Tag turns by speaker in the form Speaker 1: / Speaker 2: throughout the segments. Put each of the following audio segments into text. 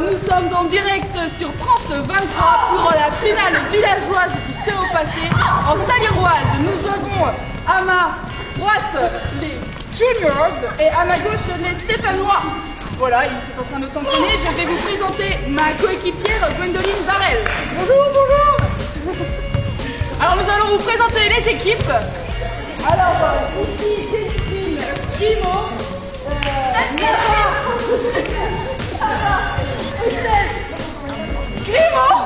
Speaker 1: nous sommes en direct sur France 23 pour la finale villageoise du CO passé en Saluroise. Nous avons à ma droite les Juniors et à ma gauche les Stéphanois. Voilà, ils sont en train de s'entraîner. Je vais vous présenter ma coéquipière Gwendoline Barrel. Bonjour, bonjour. Alors nous allons vous présenter les équipes. Alors, ici, Delphine, Timo, Clément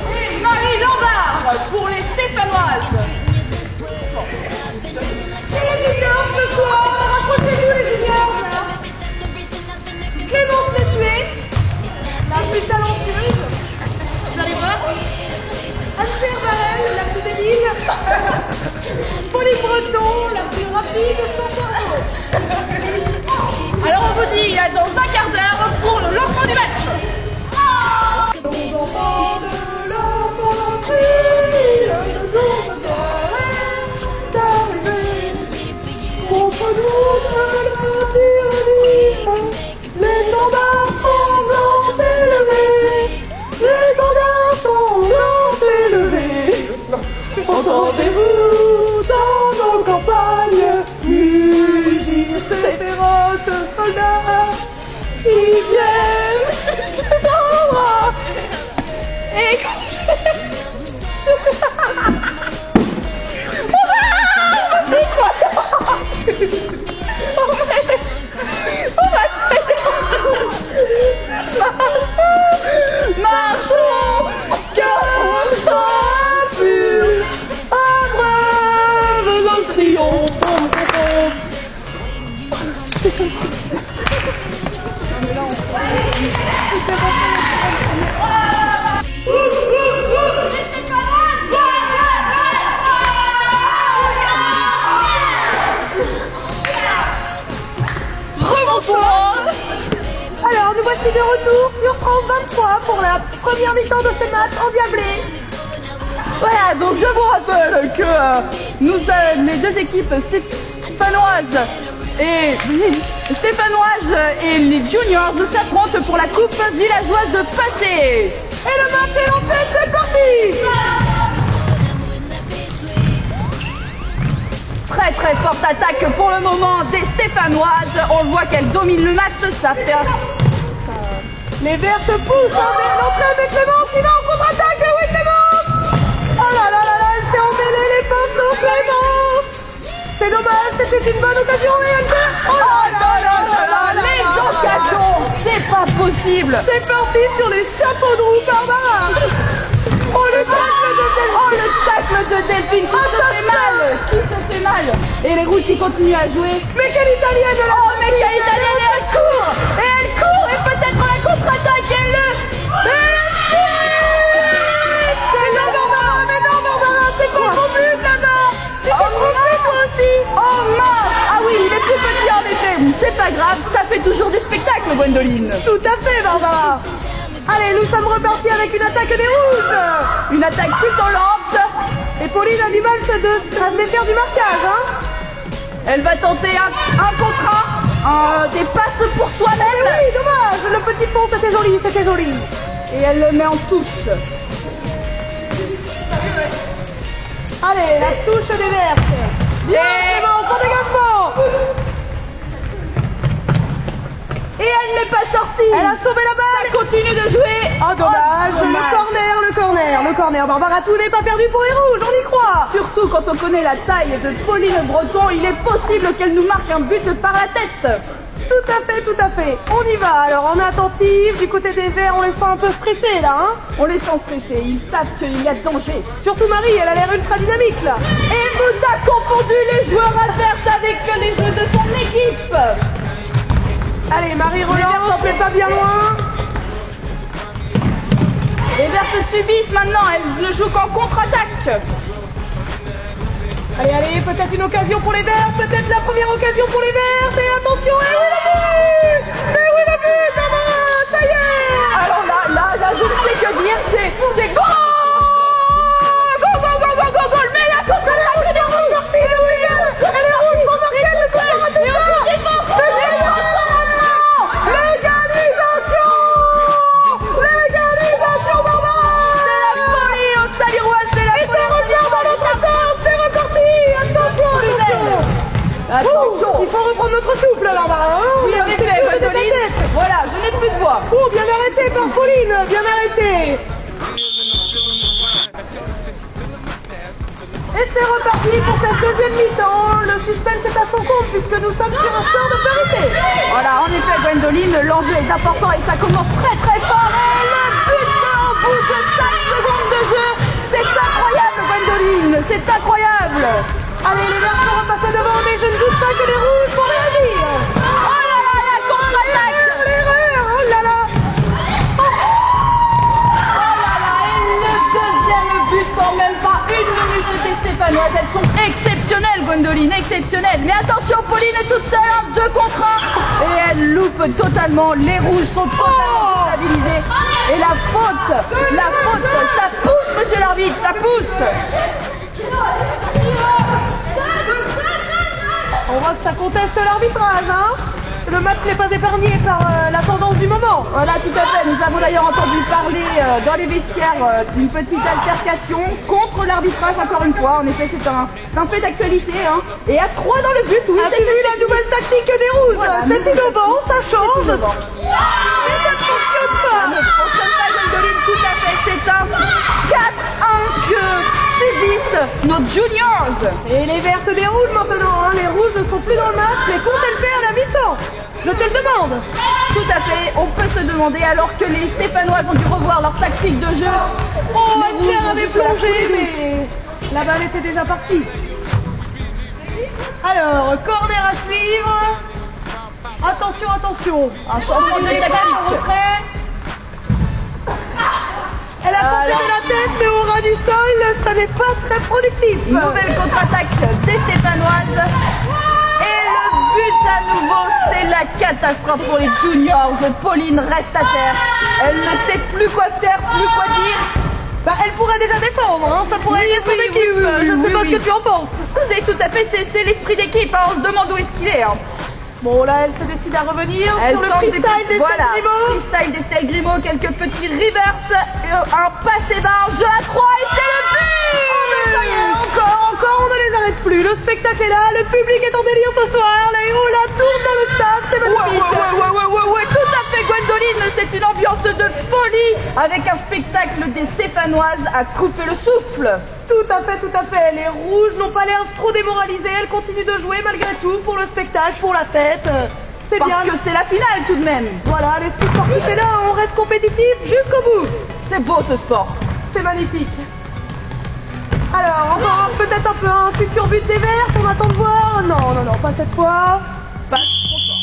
Speaker 1: et Marie Lambard pour les Stéphanoises. C'est les juniors ce soir, rapprochez-vous les juniors. Clémence Letué, la plus talentueuse. Vous allez voir. Anne-Pierre Barrel, la plus débile. Pauline Breton, la plus rapide sans cerveau. Alors on vous dit à dans un quart d'heure pour le lancement du match. Nos enfants de l'infanterie, le jour de Noël d'arriver. Contre nous de la tyrannie, les standards sont élevés. Les standards sont élevés. Entendez-vous dans nos campagnes mugir ces féroces soldats qui viennent se prendre et marchons comme ça sur un brave l'océan. Alors nous voici de retour sur France 23 pour la première mi-temps de ce match endiablé. Voilà, donc je vous rappelle que les deux équipes stéphanoises et les Juniors s'affrontent pour la coupe villageoise de passé. Et le match est lancé, c'est parti. Très très forte attaque pour le moment des Stéphanoises. On voit qu'elles dominent le match, ça fait... Les Verts se poussent vers l'entrée de Clémence qui va en contre-attaque. Et oui, Clémence. Oh là là là là, elle s'est emmêlée les pinceaux, Clémence. C'est dommage, c'était une bonne occasion et elle fait... Oh là là là là, les occasions, c'est pas possible. C'est parti sur les chapeaux de roue, Barbara. Oh le tacle de Delphine, qui se fait mal, et les rouges qui continuent à jouer. Mais quelle italienne de la mais quelle italienne, elle court, et peut-être la contre-attaque, elle le... Mais non, Barbara, c'est quoi ton but là-bas? Tu t'es trompé toi aussi. Oh mince. Ah oui, il est plus petit en effet. C'est pas grave, ça fait toujours du spectacle, Gwendoline. Tout à fait, Barbara. Allez, nous sommes repartis avec une attaque des rouges. Une attaque plutôt lente. Et Pauline a du mal à se faire du marquage, hein. Elle va tenter un contre-un, des passes pour soi-même. Oui, dommage, le petit pont, c'était joli, c'était joli. Et elle le met en touche. Allez, la touche des Verts. Bien, Clément, son dégagement. Et elle n'est pas sortie. Elle a sauvé la balle. Elle continue de jouer. Oh dommage, le corner. Barbara, tout n'est pas perdu pour les rouges, on y croit. Surtout quand on connaît la taille de Pauline Breton, il est possible qu'elle nous marque un but par la tête. Tout à fait. On y va. Alors on est attentif. Du côté des Verts, on les sent un peu stressés là, hein. On les sent stressés. Ils savent qu'il y a danger. Surtout Marie, elle a l'air ultra dynamique là. Et vous a confondu les joueurs adverses avec les jeux de son équipe. Allez, Marie relance, on fait pas bien loin. Les Verts se subissent maintenant, elles ne jouent qu'en contre-attaque. Allez, peut-être une occasion pour les Verts, peut-être la première occasion pour les Verts. Et attention, et oui la but. Ça y est. Alors là, je ne sais que dire, c'est goal. Goal. Mais la contre-attaque, elle est rouge. Elle est rouge pour marquer le score. Et aussi défense. L'égalisation.
Speaker 2: Oh, bien arrêté par Pauline, bien arrêté. Et c'est reparti pour cette deuxième mi-temps. Le suspense est à son compte puisque nous sommes sur un sort de parité.
Speaker 1: Voilà, en effet, Gwendoline, l'enjeu est important et ça commence très très fort. Et le but au bout de 5 secondes de jeu. C'est incroyable, Gwendoline, c'est incroyable.
Speaker 2: Allez, les verts sont repassés devant, mais je ne doute pas que les rouges vont réagir.
Speaker 1: Oh là là, la contre-attaque.
Speaker 2: L'erreur, oh là là.
Speaker 1: Oh là là, et le deuxième but en même pas 1 minute des Stéphanoises. Elles sont exceptionnelles, Gwendoline, exceptionnelles. Mais attention, Pauline est toute seule, 2 contre 1. Et elle loupe totalement. Les rouges sont totalement stabilisés. Et la faute, ça pousse, monsieur l'arbitre, ça pousse.
Speaker 2: On voit que ça conteste l'arbitrage, hein. Le match n'est pas épargné par la tendance du moment.
Speaker 1: Voilà, tout à fait. Nous avons d'ailleurs entendu parler dans les vestiaires d'une petite altercation contre l'arbitrage, encore une fois. En effet, c'est un fait d'actualité. Hein. Et à 3 dans le but, oui.
Speaker 2: As-tu vu la nouvelle tactique des rouges? Voilà, c'est innovant, ça change.
Speaker 1: Innovant.
Speaker 2: Mais ça ne fonctionne pas.
Speaker 1: Ça ne fonctionne pas, Gwendoline, tout à fait. C'est un 4-1 que subissent nos juniors.
Speaker 2: Et les vertes des rouges maintenant, hein. Les rouges ne sont plus dans le match, mais qu'ont-elles fait à la mi-temps? Je te le demande.
Speaker 1: Tout à fait, on peut se demander alors que les Stéphanoises ont dû revoir leur tactique de jeu.
Speaker 2: Oh,
Speaker 1: les rouges
Speaker 2: Pierre
Speaker 1: ont
Speaker 2: avait
Speaker 1: dû se la
Speaker 2: plongé,
Speaker 1: couler.
Speaker 2: mais la balle était déjà partie. Alors, corner à suivre. Attention, attention.
Speaker 1: Un changement de tactique.
Speaker 2: Retrait. Elle a tenté de la tête, mais au ras du sol, ça n'est pas très productif.
Speaker 1: Nouvelle contre-attaque des Stéphanoises. Et le but à nouveau, c'est la catastrophe pour les juniors. Pauline reste à terre. Elle ne sait plus quoi faire, plus quoi dire.
Speaker 2: Bah, elle pourrait déjà défendre, hein. Ça pourrait aider son équipe. Je ne sais pas ce que tu en penses.
Speaker 1: C'est tout à fait, c'est l'esprit d'équipe. Hein. On se demande où est-ce qu'il est. Hein.
Speaker 2: Bon, là, elle se décide à revenir
Speaker 1: Elle
Speaker 2: sur le
Speaker 1: tente
Speaker 2: freestyle des
Speaker 1: voilà,
Speaker 2: Grimaud.
Speaker 1: freestyle d'Estelle Grimaud, quelques petits reverse, un passé bas, jeu à 3 et c'est le but.
Speaker 2: Ça y est, encore, on ne les arrête plus. Le spectacle est là, le public est en délire ce soir. Les hauts tournent dans le stade, c'est magnifique.
Speaker 1: Ouais, tout à fait, Gwendoline, c'est une ambiance de folie avec un spectacle des Stéphanoises à couper le souffle.
Speaker 2: Tout à fait. Les rouges n'ont pas l'air trop démoralisées. Elles continuent de jouer malgré tout pour le spectacle, pour la fête. C'est bien.
Speaker 1: Parce que c'est la finale tout de même.
Speaker 2: Voilà, l'esprit sportif est là. On reste compétitif jusqu'au bout.
Speaker 1: C'est beau ce sport.
Speaker 2: C'est magnifique. Alors, encore peut-être un peu un futur but des Verts. On attend de voir. Non, pas cette fois.
Speaker 1: Pas trop fort.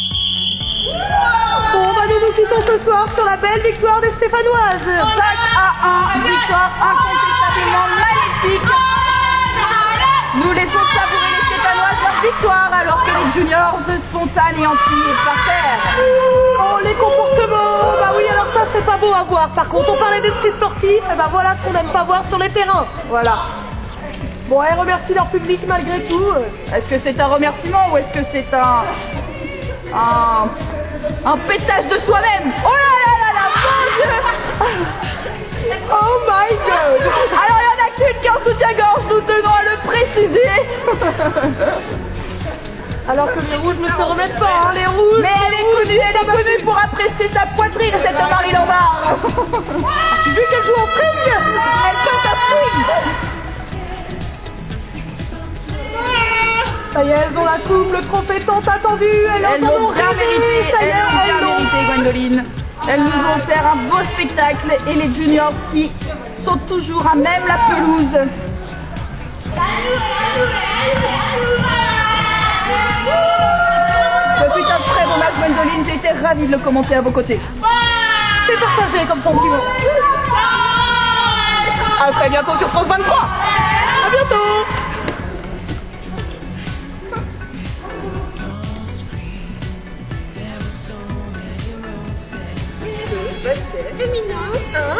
Speaker 2: Bon, bah nous quittons ce soir sur la belle victoire des Stéphanoises.
Speaker 1: 5-1, victoire incontestablement magnifique. Nous laissons savourer les Stéphanoises leur victoire alors que les juniors sont anéantis par terre.
Speaker 2: Oh, les comportements. Bah oui, alors ça c'est pas beau à voir. Par contre, on parlait d'esprit sportif, et bah voilà ce qu'on n'aime pas voir sur les terrains.
Speaker 1: Voilà.
Speaker 2: Bon, elles remercient leur public malgré tout.
Speaker 1: Est-ce que c'est un remerciement ou est-ce que c'est un pétage de soi-même? Oh là là là là, mon Dieu!
Speaker 2: Oh my god!
Speaker 1: Alors il y en a qu'une qui est en soutien-gorge, nous tenons à le préciser.
Speaker 2: Alors que les rouges ne se remettent pas, hein, les rouges.
Speaker 1: Mais elle est connue pour apprécier sa poitrine, cette Marie Lombard.
Speaker 2: As-tu vu qu'elle joue en string?
Speaker 1: Elle peut sa string.
Speaker 2: Ça y est, elles ont la coupe, le trophée tant attendu. Elles en ont
Speaker 1: bien mérité.
Speaker 2: Ça y est,
Speaker 1: Elles l'ont bien mérité, Gwendoline. Elles nous ont offert un beau spectacle et les juniors qui sont toujours à même la pelouse. Ce fut un très beau match, Gwendoline. J'ai été ravie de le commenter à vos côtés.
Speaker 2: c'est partagé comme sentiment.
Speaker 1: À très bientôt sur France 23.
Speaker 2: À bientôt. Féminin, hein.